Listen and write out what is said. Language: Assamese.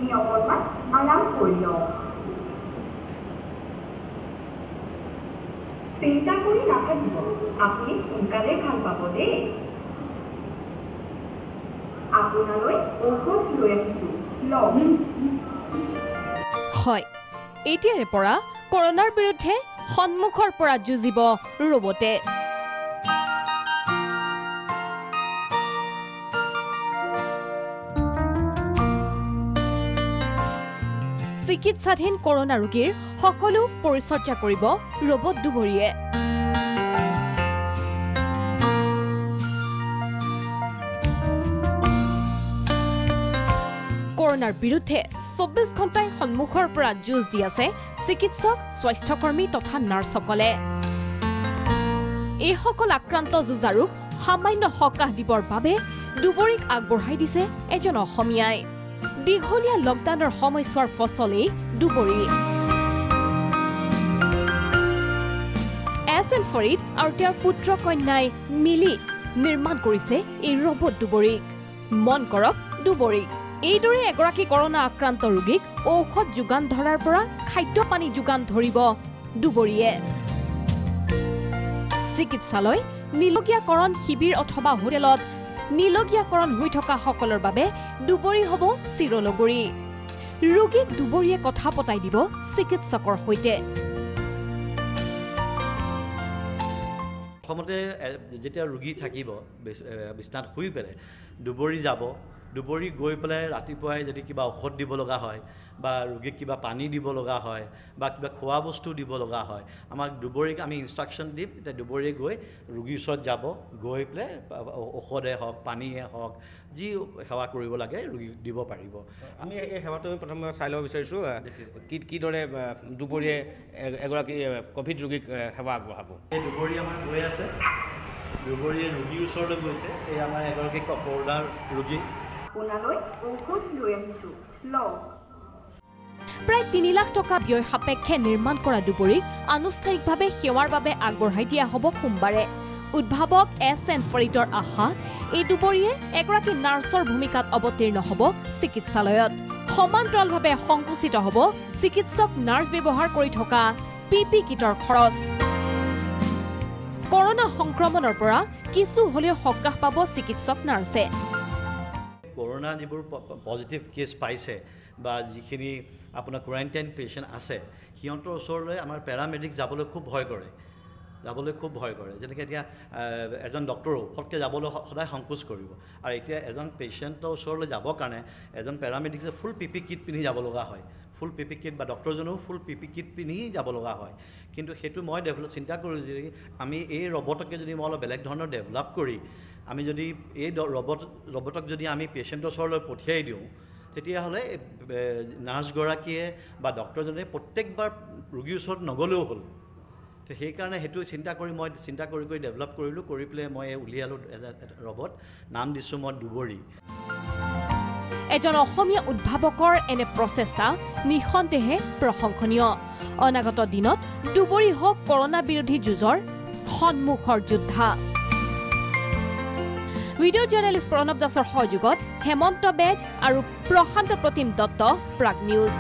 আপুনি অকণমান আৰাম কৰি লওক চিন্তা কৰি নাথাকিব আপুনি সোনকালে ভাল পাব দেই আপোনালৈ ঔষধ লৈ আহিছোঁ লওক হয় এতিয়াৰে পৰা কৰোনাৰ বিৰুদ্ধে সন্মুখৰ পৰা যুঁজিব ৰবটে চিকিৎসাধীন কৰোনা ৰোগীৰ সকলো পৰিচৰ্যা কৰিব ৰবট দুবৰীয়ে কৰোনাৰ বিৰুদ্ধে 24 ঘণ্টাই সন্মুখৰ পৰা যুঁজ দি আছে চিকিৎসক স্বাস্থ্যকৰ্মী তথা নাৰ্ছসকলে এইসকল আক্ৰান্ত যুঁজাৰুক সামান্য সকাহ দিবৰ বাবে দুবৰীক আগবঢ়াই দিছে এজন অসমীয়াই দীঘলীয়া লকডাউনৰ সময়ছোৱাৰ ফচলেই দুবৰী এছ এল ফৰিদ আৰু তেওঁৰ পুত্ৰ কন্যাই মিলি নিৰ্মাণ কৰিছে এই ৰবট দুবৰীক মন কৰক দুবৰীক এইদৰে এগৰাকী কৰোনা আক্ৰান্ত ৰোগীক ঔষধ যোগান ধৰাৰ পৰা খাদ্য পানী যোগান ধৰিব দুবৰীয়ে চিকিৎসালয় নিলগীয়াকৰণ শিবিৰ অথবা হোটেলত নিলগীয়াকৰণ হৈ থকা সকলৰ বাবে দুবৰী হ'ব চিৰলগৰী ৰোগীক দুবৰীয়ে কথা পতাই দিব চিকিৎসকৰ সৈতে প্ৰথমতে যেতিয়া ৰোগী থাকিব বিছনাত শুই পেলাই দুবৰী যাব দুবৰী গৈ পেলাই ৰাতিপুৱাই যদি কিবা ঔষধ দিব লগা হয় বা ৰোগীক কিবা পানী দিব লগা হয় বা কিবা খোৱা বস্তু দিব লগা হয় আমাক দুবৰীক আমি ইনষ্ট্ৰাকশ্যন দিম তেতিয়া দুবৰীয়ে গৈ ৰোগীৰ ওচৰত যাব গৈ পেলাই ঔষধে হওক পানীয়ে হওক যি সেৱা কৰিব লাগে ৰোগীক দিব পাৰিব আমি এই সেৱাটো প্ৰথমে চাই ল'ব বিচাৰিছোঁ কিদৰে দুবৰীয়ে এগৰাকী ক'ভিড ৰোগীক সেৱা আগবঢ়াব এই দুবৰী আমাৰ গৈ আছে দুবৰীয়ে ৰোগীৰ ওচৰলৈ গৈছে এই আমাৰ এগৰাকী কৰোনাৰ ৰোগী আপোনালৈ ঔষধ লৈ আহিছোঁ লওক প্ৰায় 3 লাখ টকা ব্যয় সাপেক্ষে নিৰ্মাণ কৰা দুবৰীক আনুষ্ঠানিকভাৱে সেৱাৰ বাবে আগবঢ়াই দিয়া হ'ব সোমবাৰে উদ্ভাৱক এছ এন ফৰিদৰ আশা এই দুবৰীয়ে এগৰাকী নাৰ্ছৰ ভূমিকাত অৱতীৰ্ণ হ'ব চিকিৎসালয়ত সমান্তৰালভাৱে সংকুচিত হ'ব চিকিৎসক নাৰ্ছ ব্যৱহাৰ কৰি থকা পিপি কিটৰ খৰচ কৰোনা সংক্ৰমণৰ পৰা কিছু হ'লেও সকাহ পাব চিকিৎসক নাৰ্ছে কৰোনা যিবোৰ পজিটিভ কেছ পাইছে বা যিখিনি আপোনাৰ কোৱাৰেণ্টাইন পেচেণ্ট আছে সিহঁতৰ ওচৰলৈ আমাৰ পেৰামেডিক যাবলৈ খুব ভয় কৰে যেনেকৈ এতিয়া এজন ডক্টৰো ফটকৈ যাবলৈ সদায় সংকোচ কৰিব আৰু এতিয়া এজন পেচেণ্টৰ ওচৰলৈ যাবৰ কাৰণে এজন পেৰামেডিকে ফুল পিপি কিট পিন্ধি যাব লগা হয় ফুল পিপি কিট বা ডক্টৰজনেও ফুল পিপি কিট পিন্ধি যাব লগা হয় কিন্তু সেইটো মই চিন্তা কৰোঁ যে আমি এই ৰবটকে যদি মই অলপ বেলেগ ধৰণৰ ডেভেলপ কৰি আমি যদি এই ৰবটক যদি আমি পেচেণ্টৰ ওচৰলৈ পঠিয়াই দিওঁ তেতিয়াহ'লে নাৰ্ছগৰাকীয়ে বা ডক্টৰজনে প্ৰত্যেকবাৰ ৰোগীৰ ওচৰত নগ'লেও হ'ল তো সেইকাৰণে সেইটো চিন্তা কৰি ডেভেলপ কৰিলোঁ কৰি পেলাই মই উলিয়ালোঁ ৰবট নাম দিছোঁ মই দুবৰী এজন অসমীয়া উদ্ভাৱকৰ এনে প্ৰচেষ্টা নিঃসন্দেহে প্ৰশংসনীয় অনাগত দিনত দুবৰী হওক কৰোনা বিৰোধী যুঁজৰ সন্মুখৰ যোদ্ধা ভিডিঅ' জাৰ্নেলিষ্ট প্ৰণৱ দাসৰ সহযোগত হেমন্ত বেজ আৰু প্ৰশান্ত প্ৰতিম দত্ত প্ৰাগ নিউজ